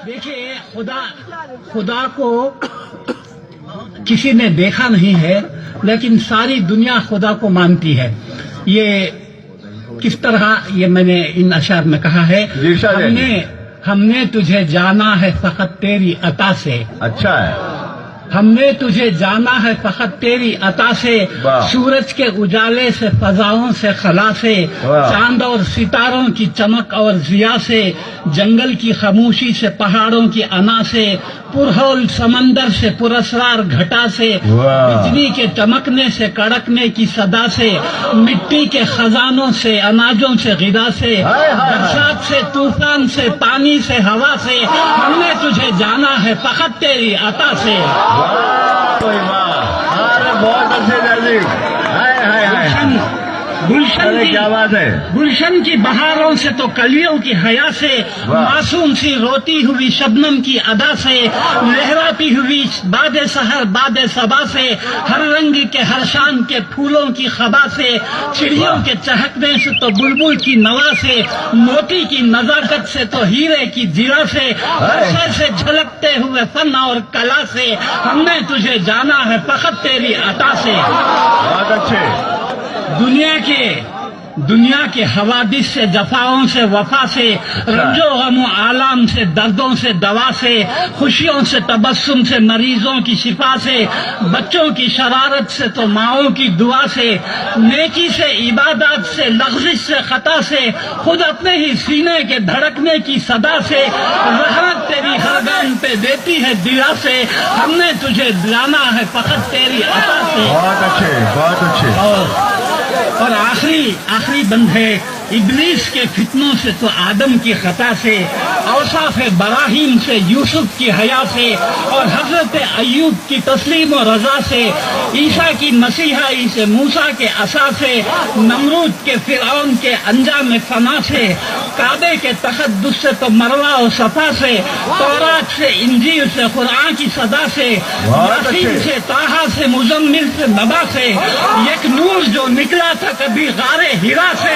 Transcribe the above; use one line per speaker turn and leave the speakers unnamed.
دیکھیے خدا کو کسی نے دیکھا نہیں ہے، لیکن ساری دنیا خدا کو مانتی ہے۔ یہ کس طرح، یہ میں نے ان اشعار میں کہا ہے، ہم نے تجھے جانا ہے فقط تیری عطا سے۔
اچھا ہے،
ہم نے تجھے جانا ہے فقط تیری عطا سے، سورج کے اجالے سے، فضاؤں سے، خلا سے، چاند اور ستاروں کی چمک اور ضیا سے، جنگل کی خاموشی سے، پہاڑوں کی انا سے، پرہول سمندر سے، پراسرار گھٹا سے، بجلی کے چمکنے سے، کڑکنے کی صدا سے، مٹی کے خزانوں سے، اناجوں سے، غذا سے، برسات سے، طوفان سے، پانی سے، ہوا سے، ہم نے تجھے جانا ہے فقط تیری عطا سے۔
بہت اچھے جی، کیا بات ہے۔
گلشن کی بہاروں سے تو کلیوں کی حیا سے، معصوم سی روتی ہوئی شبنم کی ادا سے، لہراتی ہوئی باد سحر باد صبا سے، ہر رنگ کے ہر شان کے پھولوں کی خبا سے، چڑیوں کے چہکنے سے تو بلبل کی نوا سے، موتی کی نزاکت سے تو ہیرے کی جرا سے، ہر شے سے جھلکتے ہوئے فن اور کلا سے، ہم نے تجھے جانا ہے فقط تیری عطا سے۔
بہت اچھے۔
دنیا کے حوادث سے، جفاؤں سے، وفا سے، رنج و غم و آلام سے، دردوں سے، دوا سے، خوشیوں سے، تبسم سے، مریضوں کی شفا سے، بچوں کی شرارت سے تو ماؤں کی دعا سے، نیکی سے، عبادات سے، لغزش سے، خطا سے، خود اپنے ہی سینے کے دھڑکنے کی صدا سے، رحمت تیری ہر گام پہ دیتی ہے دلا سے، ہم نے تجھے جانا ہے فقط تیری عطا سے۔
بہت اچھے، بہت اچھے۔
اور آخری بند ہے، ابلیس کے فتنوں سے تو آدم کی خطا سے، اوصاف براہیم سے، یوسف کی حیا سے، اور حضرت ایوب کی تسلیم و رضا سے، عیسیٰ کی مسیحائی سے، موسیٰ کے عصا سے، نمرود کے فرعون کے انجام فنا سے، کعبے کے تقدس سے تو مروہ و صفا سے، تورات سے، انجیل سے، قرآن کی صدا سے، یاسین سے، طٰہٰ سے، مزمل سے، نبا سے، ایک نور جو نکلا تھا کبھی غار ہرا سے،